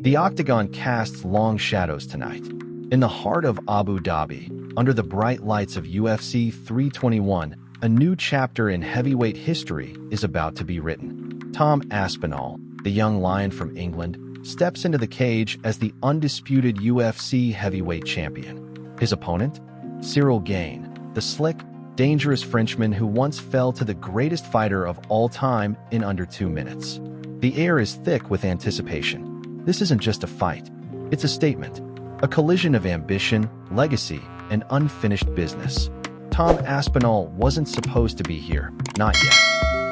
The octagon casts long shadows tonight. In the heart of Abu Dhabi, under the bright lights of UFC 321, a new chapter in heavyweight history is about to be written. Tom Aspinall, the young lion from England, steps into the cage as the undisputed UFC heavyweight champion. His opponent? Ciryl Gane, the slick, dangerous Frenchman who once fell to the greatest fighter of all time in under 2 minutes. The air is thick with anticipation. This isn't just a fight. It's a statement. A collision of ambition, legacy, and unfinished business. Tom Aspinall wasn't supposed to be here, not yet.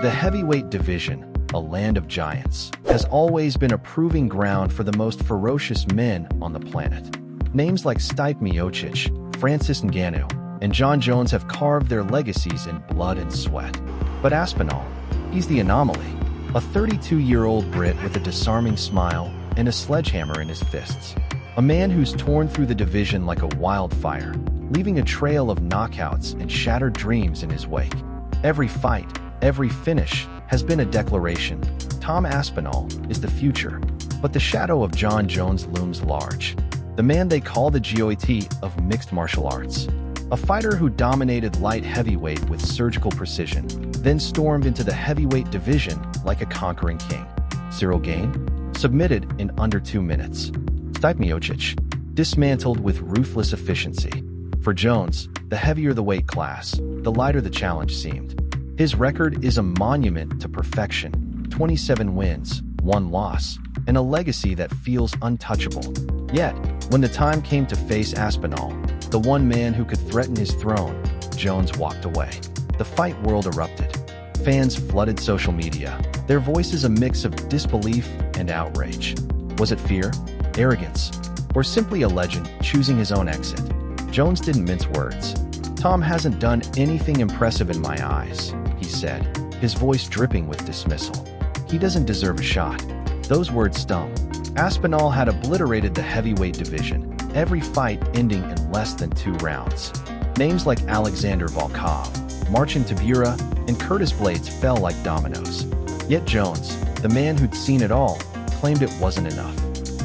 The heavyweight division, a land of giants, has always been a proving ground for the most ferocious men on the planet. Names like Stipe Miocic, Francis Ngannou, and Jon Jones have carved their legacies in blood and sweat. But Aspinall, he's the anomaly. A 32-year-old Brit with a disarming smile and a sledgehammer in his fists. A man who's torn through the division like a wildfire, leaving a trail of knockouts and shattered dreams in his wake. Every fight, every finish, has been a declaration. Tom Aspinall is the future, but the shadow of Jon Jones looms large. The man they call the GOAT of mixed martial arts. A fighter who dominated light heavyweight with surgical precision, then stormed into the heavyweight division like a conquering king. Ciryl Gane, submitted in under 2 minutes. Stipe Miocic, dismantled with ruthless efficiency. For Jones, the heavier the weight class, the lighter the challenge seemed. His record is a monument to perfection. 27 wins, 1 loss, and a legacy that feels untouchable. Yet, when the time came to face Aspinall, the one man who could threaten his throne, Jones walked away. The fight world erupted. Fans flooded social media, their voices a mix of disbelief and outrage. Was it fear, arrogance, or simply a legend choosing his own exit? Jones didn't mince words. "Tom hasn't done anything impressive in my eyes," he said, his voice dripping with dismissal. "He doesn't deserve a shot." Those words stung. Aspinall had obliterated the heavyweight division, every fight ending in less than 2 rounds. Names like Alexander Volkov, Marcin Tybura, and Curtis Blades fell like dominoes. Yet Jones, the man who'd seen it all, claimed it wasn't enough.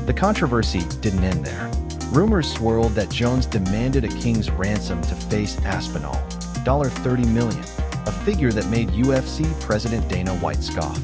The controversy didn't end there. Rumors swirled that Jones demanded a king's ransom to face Aspinall, $30 million, a figure that made UFC President Dana White scoff.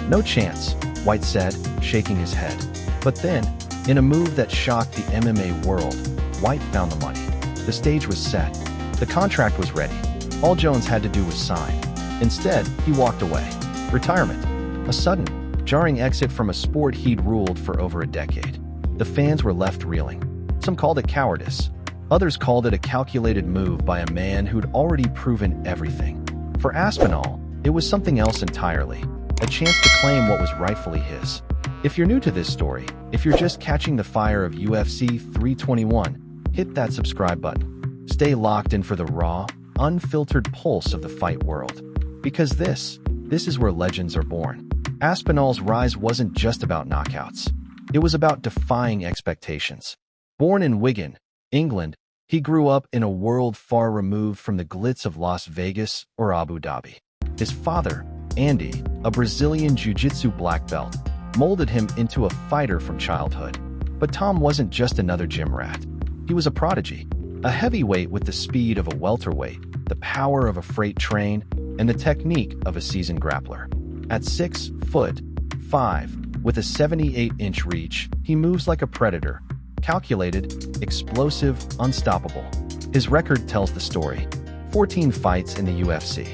"No chance," White said, shaking his head. But then, in a move that shocked the MMA world, White found the money. The stage was set. The contract was ready. All Jones had to do was sign. Instead, he walked away. Retirement. A sudden, jarring exit from a sport he'd ruled for over a decade. The fans were left reeling. Some called it cowardice. Others called it a calculated move by a man who'd already proven everything. For Aspinall, it was something else entirely. A chance to claim what was rightfully his. If you're new to this story, if you're just catching the fire of UFC 321, hit that subscribe button. Stay locked in for the raw, unfiltered pulse of the fight world. Because this is where legends are born. Aspinall's rise wasn't just about knockouts. It was about defying expectations. Born in Wigan, England, he grew up in a world far removed from the glitz of Las Vegas or Abu Dhabi. His father, Andy, a Brazilian jiu-jitsu black belt, molded him into a fighter from childhood. But Tom wasn't just another gym rat. He was a prodigy, a heavyweight with the speed of a welterweight, the power of a freight train, and the technique of a seasoned grappler. At 6'5", with a 78-inch reach, he moves like a predator, calculated, explosive, unstoppable. His record tells the story. 14 fights in the UFC,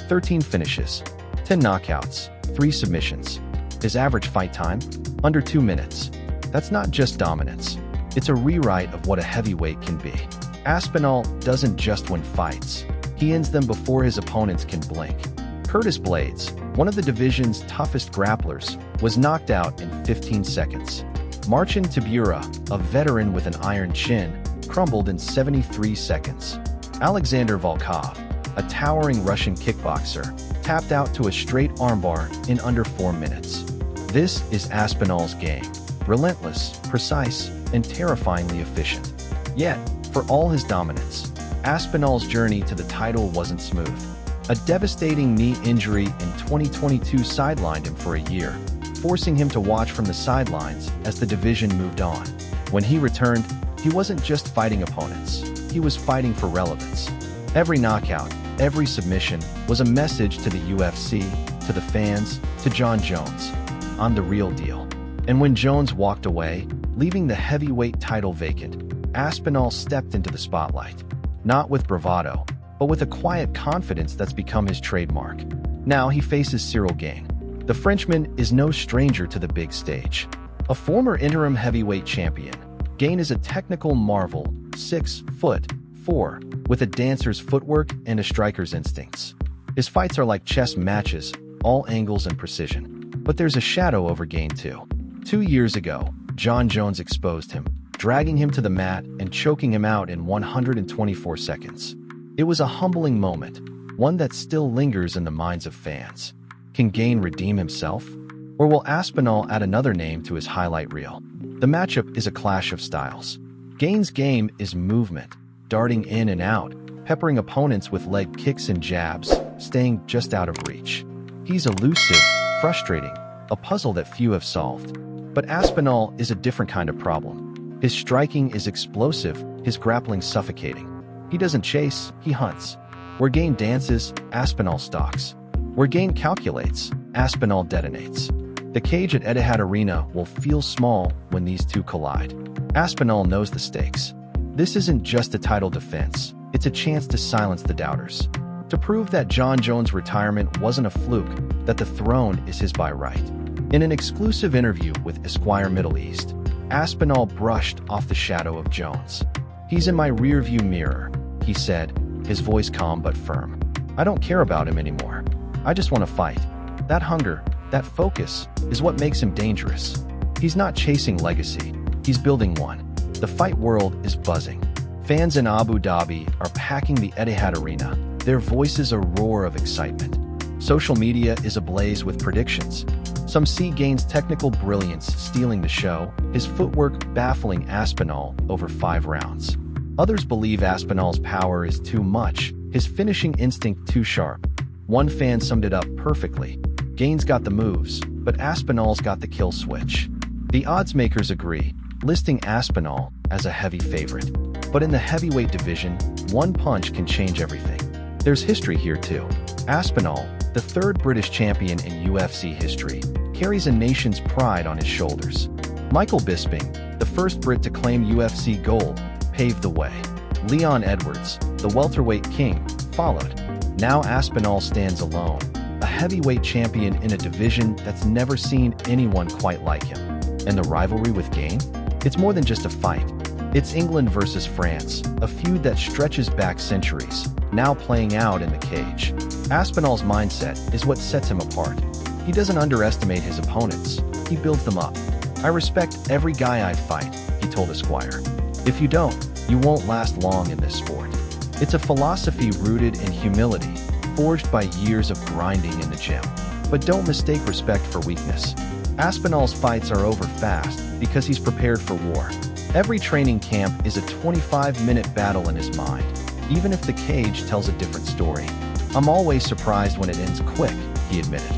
13 finishes, 10 knockouts, 3 submissions. His average fight time? Under 2 minutes. That's not just dominance. It's a rewrite of what a heavyweight can be. Aspinall doesn't just win fights. He ends them before his opponents can blink. Curtis Blades, one of the division's toughest grapplers, was knocked out in 15 seconds. Marcin Tybura, a veteran with an iron chin, crumbled in 73 seconds. Alexander Volkov, a towering Russian kickboxer, tapped out to a straight armbar in under 4 minutes. This is Aspinall's game. Relentless, precise, and terrifyingly efficient. Yet, for all his dominance, Aspinall's journey to the title wasn't smooth. A devastating knee injury in 2022 sidelined him for a year. forcing him to watch from the sidelines as the division moved on. When he returned, he wasn't just fighting opponents, he was fighting for relevance. Every knockout, every submission was a message to the UFC, to the fans, to Jon Jones. I'm the real deal. And when Jones walked away, leaving the heavyweight title vacant, Aspinall stepped into the spotlight. Not with bravado, but with a quiet confidence that's become his trademark. Now he faces Cyril Gane. The Frenchman is no stranger to the big stage. A former interim heavyweight champion, Gane is a technical marvel, 6'4", with a dancer's footwork and a striker's instincts. His fights are like chess matches, all angles and precision. But there's a shadow over Gane too. 2 years ago, Jon Jones exposed him, dragging him to the mat and choking him out in 124 seconds. It was a humbling moment, one that still lingers in the minds of fans. Can Gane redeem himself? Or will Aspinall add another name to his highlight reel? The matchup is a clash of styles. Gane's game is movement, darting in and out, peppering opponents with leg kicks and jabs, staying just out of reach. He's elusive, frustrating, a puzzle that few have solved. But Aspinall is a different kind of problem. His striking is explosive, his grappling suffocating. He doesn't chase, he hunts. Where Gane dances, Aspinall stalks. Where Gane calculates, Aspinall detonates. The cage at Etihad Arena will feel small when these two collide. Aspinall knows the stakes. This isn't just a title defense, it's a chance to silence the doubters. To prove that Jon Jones' retirement wasn't a fluke, that the throne is his by right. In an exclusive interview with Esquire Middle East, Aspinall brushed off the shadow of Jones. "He's in my rearview mirror," he said, his voice calm but firm. "I don't care about him anymore. I just want to fight." That hunger, that focus, is what makes him dangerous. He's not chasing legacy, he's building one. The fight world is buzzing. Fans in Abu Dhabi are packing the Etihad Arena, their voices a roar of excitement. Social media is ablaze with predictions. Some see Gane's technical brilliance stealing the show, his footwork baffling Aspinall over 5 rounds. Others believe Aspinall's power is too much, his finishing instinct too sharp. One fan summed it up perfectly. Gane's got the moves, but Aspinall's got the kill switch. The odds makers agree, listing Aspinall as a heavy favorite. But in the heavyweight division, one punch can change everything. There's history here too. Aspinall, the 3rd British champion in UFC history, carries a nation's pride on his shoulders. Michael Bisping, the first Brit to claim UFC gold, paved the way. Leon Edwards, the welterweight king, followed. Now Aspinall stands alone, a heavyweight champion in a division that's never seen anyone quite like him. And the rivalry with Gane? It's more than just a fight. It's England versus France, a feud that stretches back centuries, now playing out in the cage. Aspinall's mindset is what sets him apart. He doesn't underestimate his opponents, he builds them up. "I respect every guy I fight," he told Esquire. "If you don't, you won't last long in this sport." It's a philosophy rooted in humility, forged by years of grinding in the gym. But don't mistake respect for weakness. Aspinall's fights are over fast because he's prepared for war. Every training camp is a 25-minute battle in his mind, even if the cage tells a different story. "I'm always surprised when it ends quick," he admitted.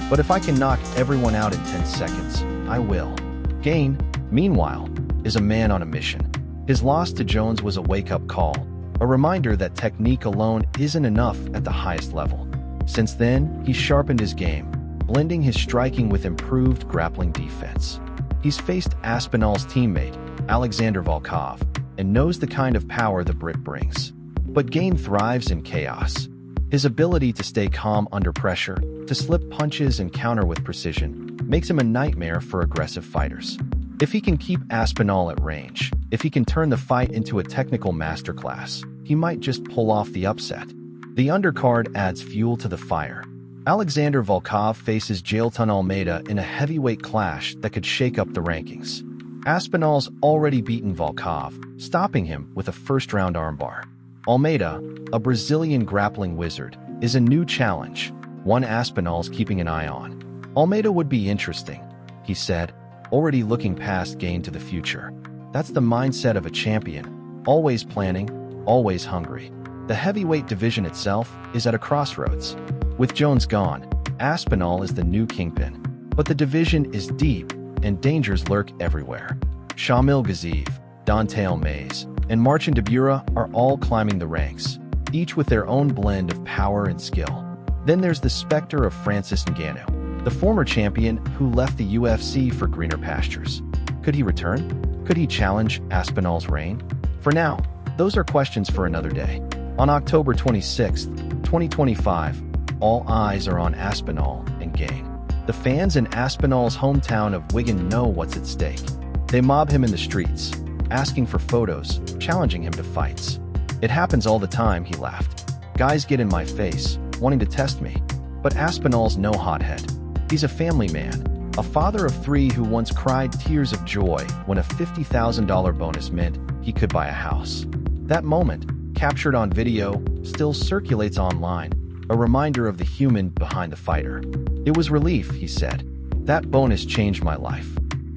"But if I can knock everyone out in 10 seconds, I will." Gane, meanwhile, is a man on a mission. His loss to Jones was a wake-up call, a reminder that technique alone isn't enough at the highest level. Since then, he's sharpened his game, blending his striking with improved grappling defense. He's faced Aspinall's teammate, Alexander Volkov, and knows the kind of power the Brit brings. But Gane thrives in chaos. His ability to stay calm under pressure, to slip punches and counter with precision, makes him a nightmare for aggressive fighters. If he can keep Aspinall at range, if he can turn the fight into a technical masterclass, he might just pull off the upset. The undercard adds fuel to the fire. Alexander Volkov faces Jailton Almeida in a heavyweight clash that could shake up the rankings. Aspinall's already beaten Volkov, stopping him with a first-round armbar. Almeida, a Brazilian grappling wizard, is a new challenge, one Aspinall's keeping an eye on. "Almeida would be interesting," he said, already looking past Gane to the future. That's the mindset of a champion, always planning, always hungry. The heavyweight division itself is at a crossroads. With Jones gone, Aspinall is the new kingpin. But the division is deep, and dangers lurk everywhere. Shamil Gaziev, Dontail Mays, and Marcin Tybura are all climbing the ranks, each with their own blend of power and skill. Then there's the specter of Francis Ngannou, the former champion who left the UFC for greener pastures. Could he return? Could he challenge Aspinall's reign? For now, those are questions for another day. On October 26, 2025, all eyes are on Aspinall and Gane. The fans in Aspinall's hometown of Wigan know what's at stake. They mob him in the streets, asking for photos, challenging him to fights. "It happens all the time," he laughed. "Guys get in my face, wanting to test me." But Aspinall's no hothead. He's a family man, a father of 3 who once cried tears of joy when a $50,000 bonus meant he could buy a house. That moment, captured on video, still circulates online, a reminder of the human behind the fighter. "It was relief," he said. "That bonus changed my life."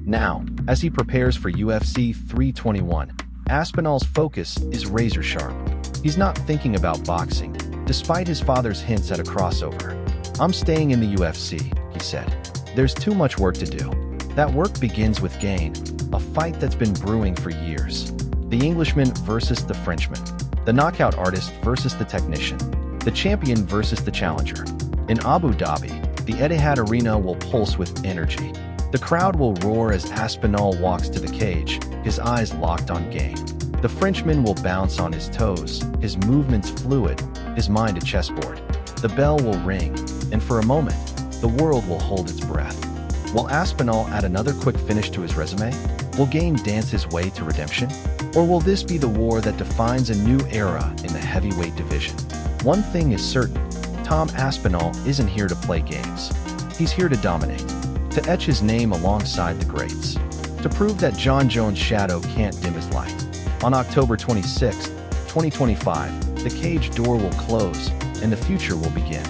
Now, as he prepares for UFC 321, Aspinall's focus is razor sharp. He's not thinking about boxing, despite his father's hints at a crossover. "I'm staying in the UFC," he said. "There's too much work to do." That work begins with Gane, a fight that's been brewing for years. The Englishman versus the Frenchman. The knockout artist versus the technician. The champion versus the challenger. In Abu Dhabi, the Etihad Arena will pulse with energy. The crowd will roar as Aspinall walks to the cage, his eyes locked on Gane. The Frenchman will bounce on his toes, his movements fluid, his mind a chessboard. The bell will ring, and for a moment, the world will hold its breath. Will Aspinall add another quick finish to his resume? Will Gane dance his way to redemption? Or will this be the war that defines a new era in the heavyweight division? One thing is certain, Tom Aspinall isn't here to play games. He's here to dominate, to etch his name alongside the greats, to prove that Jon Jones' shadow can't dim his light. On October 26, 2025, the cage door will close and the future will begin.